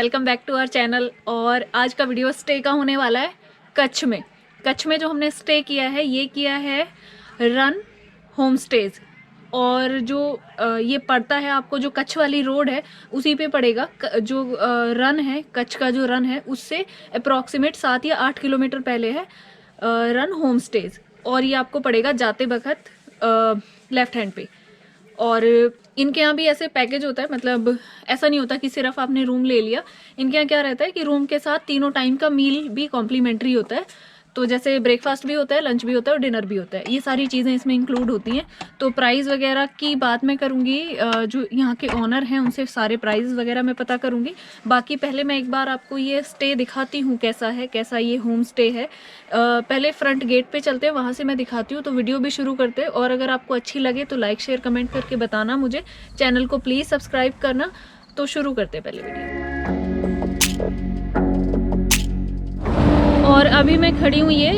Welcome back to our channel. और आज का वीडियो स्टे का होने वाला है कच्छ में। कच्छ में जो हमने स्टे किया है ये किया है रन होम स्टेज। और जो ये पड़ता है आपको, जो कच्छ वाली रोड है उसी पे पड़ेगा। जो रन है, कच्छ का जो रन है उससे अप्रॉक्सीमेट 7 या 8 किलोमीटर पहले है रन होम स्टेज। और ये आपको पड़ेगा जाते वक्त लेफ्ट हैंड पे। और इनके यहाँ भी ऐसे पैकेज होता है, मतलब ऐसा नहीं होता कि सिर्फ आपने रूम ले लिया। इनके यहाँ क्या रहता है कि रूम के साथ तीनों टाइम का मील भी कॉम्प्लीमेंट्री होता है। तो जैसे ब्रेकफास्ट भी होता है, लंच भी होता है और डिनर भी होता है। ये सारी चीज़ें इसमें इंक्लूड होती हैं। तो प्राइस वगैरह की बात मैं करूँगी, जो यहाँ के ऑनर हैं उनसे सारे प्राइस वगैरह मैं पता करूँगी। बाकी पहले मैं एक बार आपको ये स्टे दिखाती हूँ कैसा है, कैसा ये होम स्टे है। पहले फ्रंट गेट पे चलते हैं, वहाँ से मैं दिखाती हूँ। तो वीडियो भी शुरू करते हैं। और अगर आपको अच्छी लगे तो लाइक शेयर कमेंट करके बताना मुझे। चैनल को प्लीज़ सब्सक्राइब करना। तो शुरू करते हैं पहले वीडियो। और अभी मैं खड़ी हूँ ये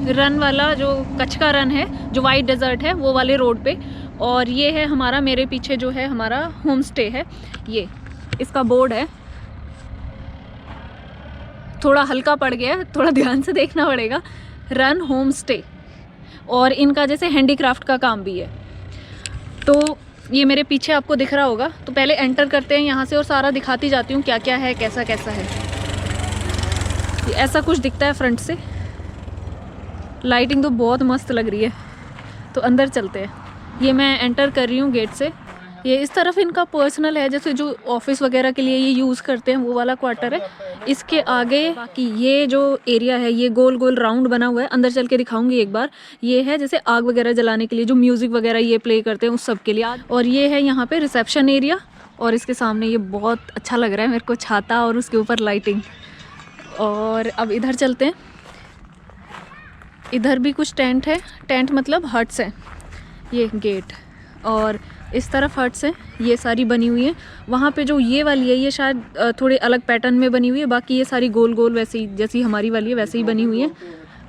रन वाला, जो कच्छ का रन है, जो वाइट डेजर्ट है वो वाले रोड पे। और ये है हमारा, मेरे पीछे जो है हमारा होम स्टे है। ये इसका बोर्ड है, थोड़ा हल्का पड़ गया है, थोड़ा ध्यान से देखना पड़ेगा। Run home stay. और इनका जैसे हैंडीक्राफ्ट का काम भी है। तो ये मेरे पीछे आपको दिख रहा होगा। तो पहले एंटर करते हैं यहाँ से और सारा दिखाती जाती हूँ क्या क्या है, कैसा कैसा है। ऐसा कुछ दिखता है फ्रंट से। लाइटिंग तो बहुत मस्त लग रही है। तो अंदर चलते हैं। ये मैं एंटर कर रही हूँ गेट से। ये इस तरफ इनका पर्सनल है, जैसे जो ऑफिस वगैरह के लिए ये यूज़ करते हैं वो वाला क्वार्टर है। इसके आगे बाकी ये जो एरिया है ये गोल गोल राउंड बना हुआ है। अंदर चल के दिखाऊंगी एक बार। ये है जैसे आग वगैरह जलाने के लिए, जो म्यूज़िक वगैरह ये प्ले करते हैं उस सब के लिए। और ये है यहाँ पे रिसेप्शन एरिया। और इसके सामने ये बहुत अच्छा लग रहा है मेरे को, छाता और उसके ऊपर लाइटिंग। और अब इधर चलते हैं। इधर भी कुछ टेंट है, टेंट मतलब हट्स हैं। ये गेट और इस तरफ हट्स हैं, ये सारी बनी हुई हैं। वहाँ पे जो ये वाली है ये शायद थोड़े अलग पैटर्न में बनी हुई है। बाकी ये सारी गोल गोल वैसे ही, जैसी हमारी वाली है वैसे ही बनी हुई है।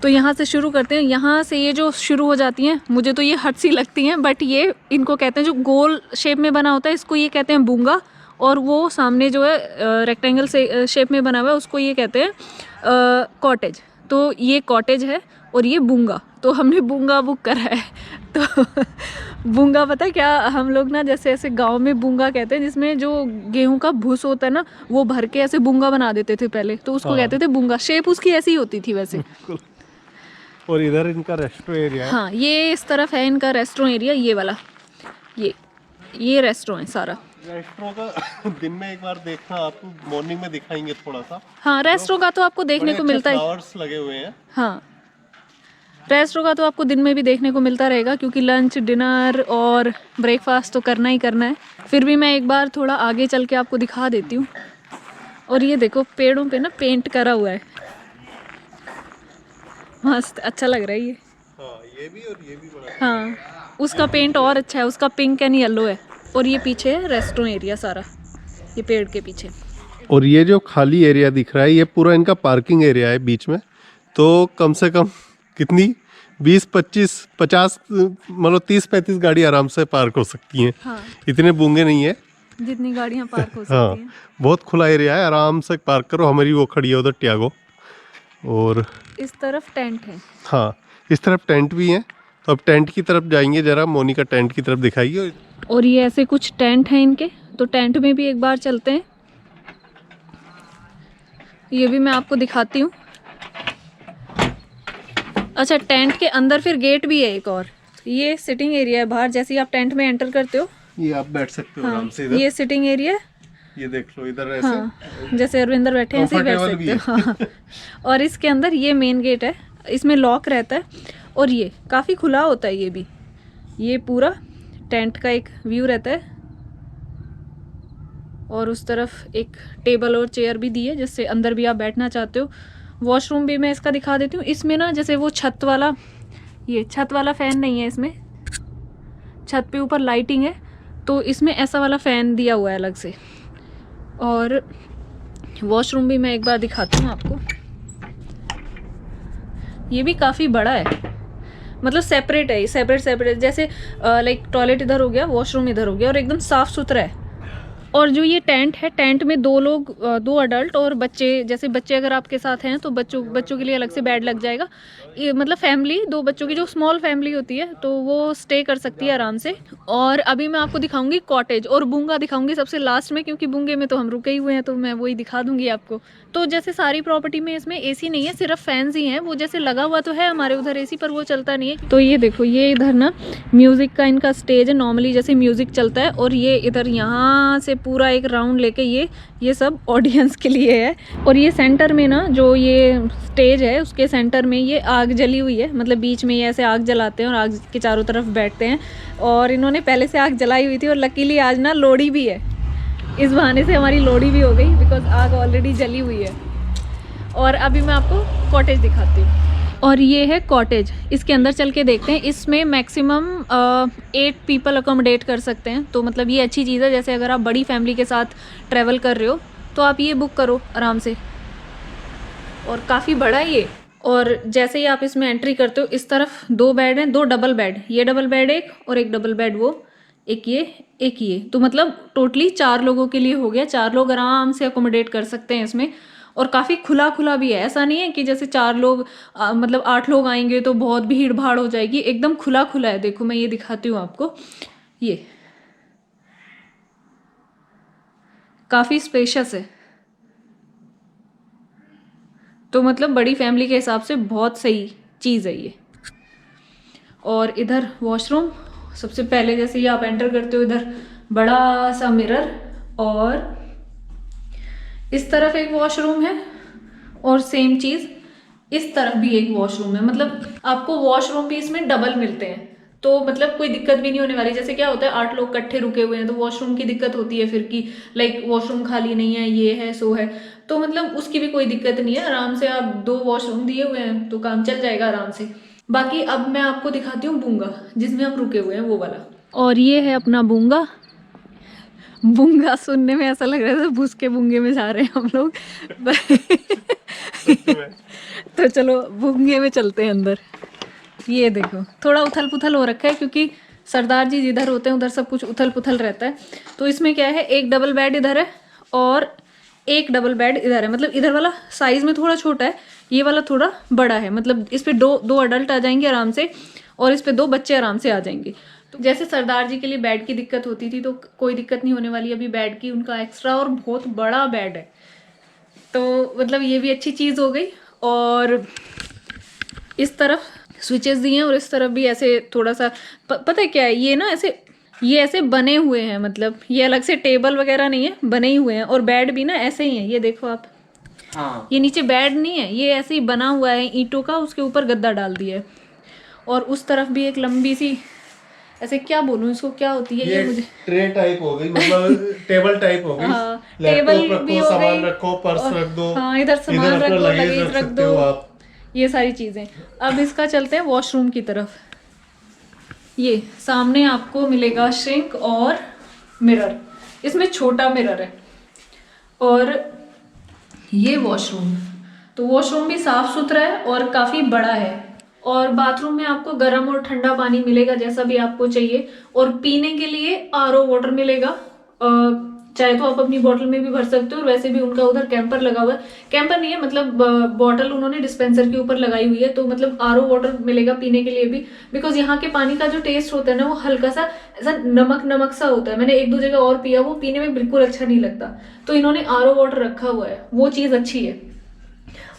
तो यहाँ से शुरू करते हैं। यहाँ से ये जो शुरू हो जाती हैं, मुझे तो ये हट्स ही लगती हैं, बट ये इनको कहते हैं, जो गोल शेप में बना होता है इसको ये कहते हैं बूंगा। और वो सामने जो है रेक्टेंगल से शेप में बना हुआ है उसको ये कहते हैं कॉटेज। तो ये कॉटेज है और ये बूंगा। तो हमने बूंगा बुक करा है। तो बूंगा पता है क्या, हम लोग ना जैसे ऐसे गांव में बूंगा कहते हैं, जिसमें जो गेहूं का भूस होता है ना वो भर के ऐसे बूंगा बना देते थे पहले। तो उसको कहते थे बूंगा। शेप उसकी ऐसी ही होती थी वैसे। और इधर इनका रेस्टोरेंट एरिया है। हाँ, ये इस तरफ है इनका रेस्टोरेंट एरिया, ये वाला। ये रेस्टोरेंट है सारा। रेस्टोरेंट का दिन में एक बार देखना, आपको मॉर्निंग में दिखाएंगे थोड़ा सा। हाँ, रेस्टोरेंट का तो आपको देखने को मिलता है। फ्लावर्स लगे हुए हैं। हाँ, रेस्टोरेंट का तो आपको दिन में भी देखने को मिलता रहेगा, क्योंकि लंच, डिनर और ब्रेकफास्ट तो करना ही करना है। फिर भी मैं एक बार थोड़ा आगे चल के आपको दिखा देती हूँ। और ये देखो पेड़ों पे ना पेंट करा हुआ है, मस्त अच्छा लग रहा है ये। हाँ, ये भी और ये भी बड़ा। हाँ, उसका पेंट और अच्छा है, उसका पिंक एंड येलो है। और ये पीछे है रेस्टोरेंट एरिया सारा, ये पेड़ के पीछे। और ये जो खाली एरिया दिख रहा है ये पूरा इनका पार्किंग एरिया है बीच में। तो कम से कम कितनी 20-25-50 मतलब 30-35 गाड़ी आराम से पार्क हो सकती हैं। हाँ, इतने बूंगे नहीं है, जितनी गाड़ियाँ पार्क हो सकती हाँ हैं। बहुत खुला एरिया है, आराम से पार्क करो। हमारी वो खड़ी है उधर टियागो। और इस तरफ टेंट है। हाँ, इस तरफ टेंट भी है। तो अब टेंट की तरफ जाएंगे, जरा मोनिका टेंट की तरफ दिखाइए। और ये ऐसे कुछ टेंट हैं इनके, तो टेंट में भी एक बार चलते हैं। ये भी मैं आपको दिखाती हूँ। अच्छा, टेंट के अंदर फिर गेट भी है एक और। ये सिटिंग एरिया है बाहर, जैसे ही आप टेंट में एंटर करते हो ये आप बैठ सकते हो आराम से हाँ, इधर। ये सिटिंग एरिया है। ये देख लो इधर ऐसे। हाँ, जैसे अरविंदर बैठे हैं ऐसे ही बैठ सकते हो। हाँ। और इसके अंदर ये मेन गेट है, इसमें लॉक रहता है। और ये काफ़ी खुला होता है ये भी। ये पूरा टेंट का एक व्यू रहता है। और उस तरफ एक टेबल और चेयर भी दी है, जिससे अंदर भी आप बैठना चाहते हो। वॉशरूम भी मैं इसका दिखा देती हूँ। इसमें ना जैसे वो छत वाला, ये छत वाला फ़ैन नहीं है इसमें। छत पे ऊपर लाइटिंग है, तो इसमें ऐसा वाला फ़ैन दिया हुआ है अलग से। और वॉशरूम भी मैं एक बार दिखाती हूँ आपको। ये भी काफ़ी बड़ा है, मतलब सेपरेट है, सेपरेट जैसे लाइक टॉयलेट इधर हो गया, वॉशरूम इधर हो गया, और एकदम साफ़ सुथरा है। और जो ये टेंट है, टेंट में 2 लोग, 2 अडल्ट और बच्चे, जैसे बच्चे अगर आपके साथ हैं तो बच्चों के लिए अलग से बेड लग जाएगा। ये मतलब फैमिली, 2 बच्चों की जो स्मॉल फैमिली होती है तो वो स्टे कर सकती है आराम से। और अभी मैं आपको दिखाऊंगी कॉटेज, और बूंगा दिखाऊंगी सबसे लास्ट में, क्योंकि बूंगे में तो हम रुके ही हुए हैं तो मैं वही दिखा दूंगी आपको। तो जैसे सारी प्रॉपर्टी में इसमें एसी नहीं है, सिर्फ फैंस ही हैं। वो जैसे लगा हुआ तो है हमारे उधर एसी, पर वो चलता नहीं है। तो ये देखो, ये इधर ना म्यूज़िक का इनका स्टेज है, नॉर्मली जैसे म्यूज़िक चलता है। और ये इधर यहाँ से पूरा एक राउंड लेके ये सब ऑडियंस के लिए है। और ये सेंटर में ना जो ये स्टेज है उसके सेंटर में ये आग जली हुई है, मतलब बीच में ये ऐसे आग जलाते हैं और आग के चारों तरफ बैठते हैं। और इन्होंने पहले से आग जलाई हुई थी, और लकीली आज ना लोहड़ी भी है, इस बहाने से हमारी लोहड़ी भी हो गई, बिकॉज आग ऑलरेडी जली हुई है। और अभी मैं आपको कॉटेज दिखाती हूँ। और ये है कॉटेज, इसके अंदर चल के देखते हैं। इसमें मैक्सिमम 8 पीपल अकोमोडेट कर सकते हैं, तो मतलब ये अच्छी चीज़ है। जैसे अगर आप बड़ी फैमिली के साथ ट्रैवल कर रहे हो तो आप ये बुक करो आराम से। और काफ़ी बड़ा है ये। और जैसे ही आप इसमें एंट्री करते हो, इस तरफ 2 बेड हैं, 2 डबल बेड, ये डबल बेड एक और एक डबल बेड वो, एक ये, तो मतलब टोटली 4 लोगों के लिए हो गया। 4 लोग आराम से अकोमोडेट कर सकते हैं इसमें। और काफ़ी खुला खुला भी है, ऐसा नहीं है कि जैसे 4 लोग मतलब 8 लोग आएंगे तो बहुत भीड़ भाड़ हो जाएगी। एकदम खुला खुला है। देखो मैं ये दिखाती हूँ आपको, ये काफ़ी स्पेशियस है, तो मतलब बड़ी फैमिली के हिसाब से बहुत सही चीज़ है ये। और इधर वॉशरूम, सबसे पहले जैसे ही आप एंटर करते हो इधर बड़ा सा मिरर, और इस तरफ एक वॉशरूम है, और सेम चीज़ इस तरफ भी एक वॉशरूम है। मतलब आपको वॉशरूम भी इसमें डबल मिलते हैं, तो मतलब कोई दिक्कत भी नहीं होने वाली। जैसे क्या होता है 8 लोग इकट्ठे रुके हुए हैं तो वॉशरूम की दिक्कत होती है फिर, कि लाइक वॉशरूम खाली नहीं है, ये है सो है, तो मतलब उसकी भी कोई दिक्कत नहीं है। आराम से आप 2 वॉशरूम दिए हुए हैं तो काम चल जाएगा आराम से। बाकी अब मैं आपको दिखाती हूँ बूंगा, जिसमें हम रुके हुए हैं वो वाला। और ये है अपना बूंगा। बूंगा सुनने में ऐसा लग रहा है भूस के बूंगे में जा रहे हैं हम लोग। तो चलो बूंगे में चलते हैं अंदर। ये देखो थोड़ा उथल पुथल हो रखा है, क्योंकि सरदार जी जिधर होते हैं उधर सब कुछ उथल पुथल रहता है। तो इसमें क्या है, एक डबल बेड इधर है और एक डबल बेड इधर है। मतलब इधर वाला साइज में थोड़ा छोटा है, ये वाला थोड़ा बड़ा है। मतलब इस पे दो अडल्ट आ जाएंगे आराम से, और इस पे 2 बच्चे आराम से आ जाएंगे। तो जैसे सरदार जी के लिए बेड की दिक्कत होती थी तो कोई दिक्कत नहीं होने वाली अभी बेड की। उनका एक्स्ट्रा और बहुत बड़ा बेड है, तो मतलब ये भी अच्छी चीज़ हो गई। और इस तरफ स्विचेस दिए हैं, और इस तरफ भी ऐसे थोड़ा सा पता है क्या है, ये ना ऐसे बने हुए हैं। मतलब ये अलग से टेबल वगैरह नहीं है, बने ही हुए हैं। और बेड भी ना ऐसे ही है, ये देखो आप। हाँ, ये नीचे बेड नहीं है, ये ऐसे ही बना हुआ है ईंटों का, उसके ऊपर गद्दा डाल दिया है। और उस तरफ भी एक लंबी सी, ऐसे क्या बोलूं इसको, क्या होती है ये मुझे, ट्रे टाइप हो गई, मतलब टेबल टाइप हो गई। हाँ, टेबल भी हो गई, सामान रखो, पर्स रख दो, हाँ इधर सामान रख दो, लगेज रख दो, ये सारी चीजें। अब इसका चलते हैं वॉशरूम की तरफ। ये सामने आपको मिलेगा सिंक और मिरर, इसमें छोटा मिरर है। और ये वॉशरूम, तो वॉशरूम भी साफ सुथरा है और काफ़ी बड़ा है। और बाथरूम में आपको गर्म और ठंडा पानी मिलेगा जैसा भी आपको चाहिए। और पीने के लिए आरओ वाटर मिलेगा, चाहे तो आप अपनी बोतल में भी भर सकते हो। और वैसे भी उनका उधर कैंपर लगा हुआ है, कैंपर नहीं है मतलब बॉटल उन्होंने डिस्पेंसर के ऊपर लगाई हुई है। तो मतलब आरओ वाटर मिलेगा पीने के लिए भी, बिकॉज यहाँ के पानी का जो टेस्ट होता है ना वो हल्का सा ऐसा नमक नमक सा होता है। मैंने 1-2 जगह और पिया, वो पीने में बिल्कुल अच्छा नहीं लगता। तो इन्होंने आरओ वाटर रखा हुआ है, वो चीज़ अच्छी है।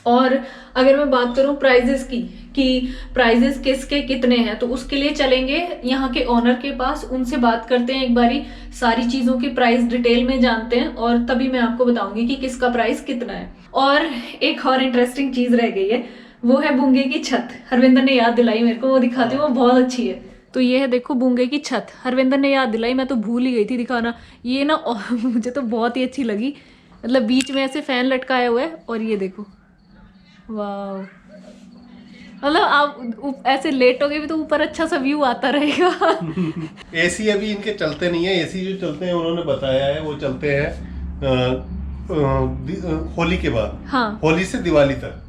और अगर मैं बात करूं प्राइजेस की, कि प्राइजेस किसके कितने हैं, तो उसके लिए चलेंगे यहाँ के ओनर के पास, उनसे बात करते हैं एक बारी, सारी चीज़ों की प्राइस डिटेल में जानते हैं, और तभी मैं आपको बताऊंगी कि किसका प्राइस कितना है। और एक और इंटरेस्टिंग चीज़ रह गई है, वो है बूंगे की छत। हरविंदर ने याद दिलाई मेरे को, वो दिखाती हूँ, वो बहुत अच्छी है। तो ये है देखो बूंगे की छत, हरविंदर ने याद दिलाई, मैं तो भूल ही गई थी दिखाना। ये ना मुझे तो बहुत ही अच्छी लगी, मतलब बीच में ऐसे फैन लटकाया हुआ है, और ये देखो वाह, मतलब आप ऐसे लेटोगे भी तो ऊपर अच्छा सा व्यू आता रहेगा। एसी अभी इनके चलते नहीं है, एसी जो चलते हैं उन्होंने बताया है वो चलते हैं होली के बाद। हाँ, होली से दिवाली तक,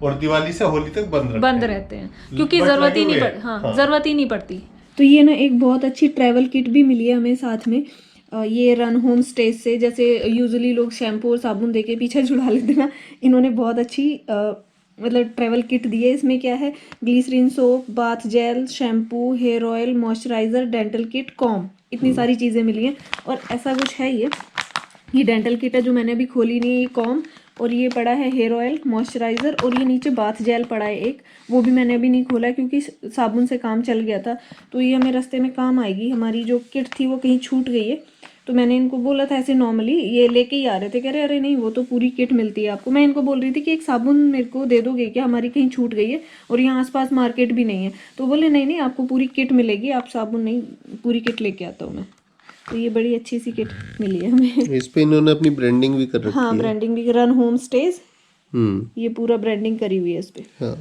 और दिवाली से होली तक बंद रहते हैं, क्योंकि जरूरत ही नहीं पड़ती। हाँ, जरूरत ही नहीं पड़ती। तो ये ना एक बहुत अच्छी ट्रैवल किट भी मिली है हमें साथ में। ये रन होम स्टेज से। जैसे यूजुअली लोग शैम्पू और साबुन दे के पीछे छुड़ा लेते ना, इन्होंने बहुत अच्छी मतलब ट्रैवल किट दी है। इसमें क्या है, glycerine soap, bath gel, shampoo, hair oil, moisturiser, dental kit, comb, इतनी सारी चीज़ें मिली हैं। और ऐसा कुछ है ये डेंटल किट है जो मैंने अभी खोली नहीं है, ये कॉम, और ये पड़ा है हेयर ऑयल, मॉइस्चराइज़र, और ये नीचे बाथ जेल पड़ा है एक, वो भी मैंने अभी नहीं खोला क्योंकि साबुन से काम चल गया था। तो ये हमें रास्ते में काम आएगी। हमारी जो किट थी वो कहीं छूट गई है, तो मैंने इनको बोला था ऐसे नॉर्मली, ये लेके ही आ रहे थे, कह रहे अरे नहीं वो तो पूरी किट मिलती है आपको। मैं इनको बोल रही थी कि एक साबुन मेरे को दे दोगे क्या, हमारी कहीं छूट गई है और यहाँ आसपास मार्केट भी नहीं है। तो बोले नहीं नहीं आपको पूरी किट मिलेगी, आप साबुन नहीं, पूरी किट लेके आता हूँ मैं। तो ये बड़ी अच्छी सी किट मिली है हमें। इस पे इन्होंने अपनी ब्रांडिंग भी कर रखी हाँ है। ब्रांडिंग भी, रन होम स्टेज, हम्म, ये पूरा ब्रांडिंग करी हुई है इस पे। हाँ।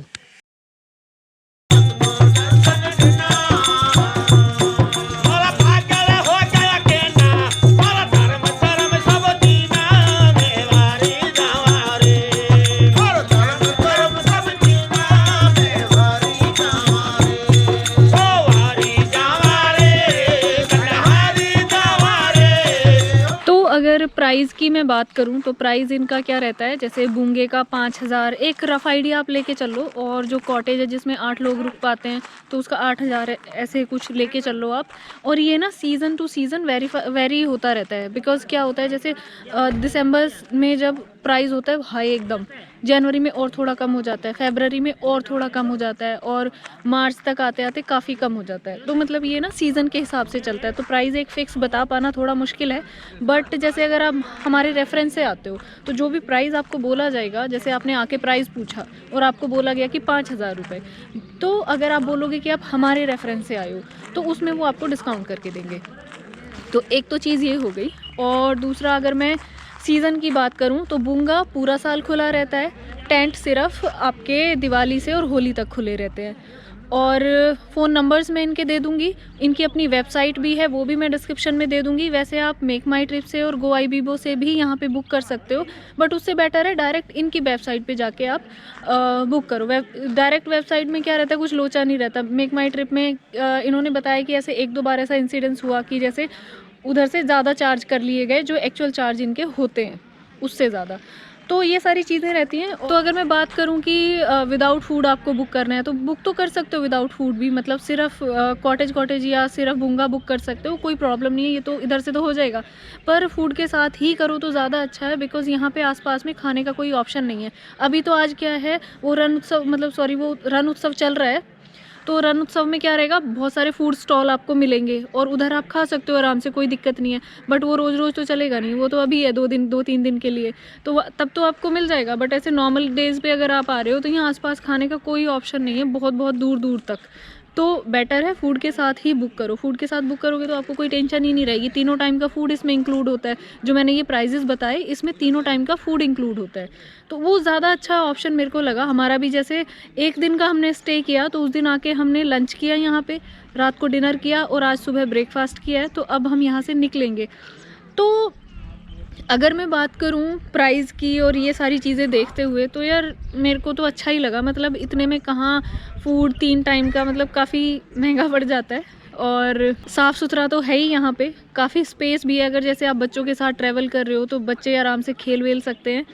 अगर प्राइस की मैं बात करूं तो प्राइस इनका क्या रहता है, जैसे बूंगे का 5000, एक रफ आइडिया आप लेके चलो, और जो कॉटेज है जिसमें 8 लोग रुक पाते हैं तो उसका 8000 है, ऐसे कुछ लेके चलो आप। और ये ना सीज़न टू सीज़न वेरी होता रहता है, बिकॉज क्या होता है जैसे दिसंबर में जब प्राइस होता है हाई एकदम, जनवरी में और थोड़ा कम हो जाता है, फरवरी में और थोड़ा कम हो जाता है, और मार्च तक आते आते काफ़ी कम हो जाता है। तो मतलब ये ना सीज़न के हिसाब से चलता है, तो प्राइस एक फ़िक्स बता पाना थोड़ा मुश्किल है। बट जैसे अगर आप हमारे रेफरेंस से आते हो तो जो भी प्राइस आपको बोला जाएगा, जैसे आपने आके प्राइस पूछा और आपको बोला गया कि 5000 रुपये, तो अगर आप बोलोगे कि आप हमारे रेफरेंस से आए हो तो उसमें वो आपको डिस्काउंट करके देंगे। तो एक तो चीज़ ये हो गई। और दूसरा, अगर मैं सीज़न की बात करूं तो बूंगा पूरा साल खुला रहता है, टेंट सिर्फ आपके दिवाली से और होली तक खुले रहते हैं। और फ़ोन नंबर्स मैं इनके दे दूंगी, इनकी अपनी वेबसाइट भी है वो भी मैं डिस्क्रिप्शन में दे दूंगी। वैसे आप मेक माई ट्रिप से और गोआईबीबो से भी यहाँ पे बुक कर सकते हो, बट उससे बेटर है डायरेक्ट इनकी वेबसाइट पे जाके आप बुक करो। डायरेक्ट वेबसाइट में क्या रहता है, कुछ लोचा नहीं रहता। मेक माई ट्रिप में इन्होंने बताया कि ऐसे 1-2 बार ऐसा इंसिडेंस हुआ कि जैसे उधर से ज़्यादा चार्ज कर लिए गए जो एक्चुअल चार्ज इनके होते हैं उससे ज़्यादा। तो ये सारी चीज़ें रहती हैं। तो अगर मैं बात करूं कि विदाउट फूड आपको बुक करना है तो बुक तो कर सकते हो विदाउट फूड भी, मतलब सिर्फ कॉटेज या सिर्फ बूंगा बुक कर सकते हो, कोई प्रॉब्लम नहीं है, ये तो इधर से तो हो जाएगा। पर फूड के साथ ही करो तो ज़्यादा अच्छा है, बिकॉज़ यहाँ पे आसपास में खाने का कोई ऑप्शन नहीं है। अभी तो आज क्या है, वो रन उत्सव, मतलब सॉरी, वो रन उत्सव चल रहा है, तो रन उत्सव में क्या रहेगा, बहुत सारे फूड स्टॉल आपको मिलेंगे और उधर आप खा सकते हो आराम से, कोई दिक्कत नहीं है। बट वो रोज़ रोज़ तो चलेगा नहीं, वो तो अभी है 2-3 दिन के लिए, तो तब तो आपको मिल जाएगा। बट ऐसे नॉर्मल डेज़ पे अगर आप आ रहे हो तो यहाँ आसपास खाने का कोई ऑप्शन नहीं है, बहुत बहुत दूर दूर तक। तो बेटर है फूड के साथ ही बुक करो। फूड के साथ बुक करोगे तो आपको कोई टेंशन ही नहीं रहेगी। तीनों टाइम का फूड इसमें इंक्लूड होता है। जो मैंने ये प्राइजेस बताए इसमें तीनों टाइम का फूड इंक्लूड होता है, तो वो ज़्यादा अच्छा ऑप्शन मेरे को लगा। हमारा भी जैसे एक दिन का हमने स्टे किया तो उस दिन आके हमने लंच किया यहाँ पे, रात को डिनर किया और आज सुबह ब्रेकफास्ट किया है। तो अब हम यहाँ से निकलेंगे। तो अगर मैं बात करूं प्राइस की और ये सारी चीज़ें देखते हुए तो यार मेरे को तो अच्छा ही लगा। मतलब इतने में कहाँ फूड 3 टाइम का, मतलब काफ़ी महंगा पड़ जाता है। और साफ़ सुथरा तो है ही यहाँ पे, काफ़ी स्पेस भी है। अगर जैसे आप बच्चों के साथ ट्रैवल कर रहे हो तो बच्चे आराम से खेल वेल सकते हैं।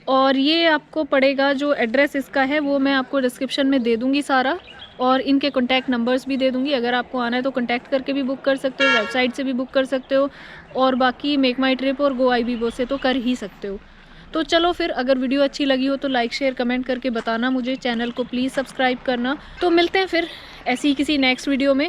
और ये आपको पड़ेगा, जो एड्रेस इसका है वो मैं आपको डिस्क्रिप्शन में दे दूँगी सारा, और इनके कॉन्टैक्ट नंबर्स भी दे दूँगी। अगर आपको आना है तो कॉन्टैक्ट करके भी बुक कर सकते हो, वेबसाइट से भी बुक कर सकते हो, और बाकी मेक माई ट्रिप और गोआईबीबो से तो कर ही सकते हो। तो चलो फिर, अगर वीडियो अच्छी लगी हो तो लाइक शेयर कमेंट करके बताना मुझे, चैनल को प्लीज़ सब्सक्राइब करना। तो मिलते हैं फिर ऐसी ही किसी नेक्स्ट वीडियो में।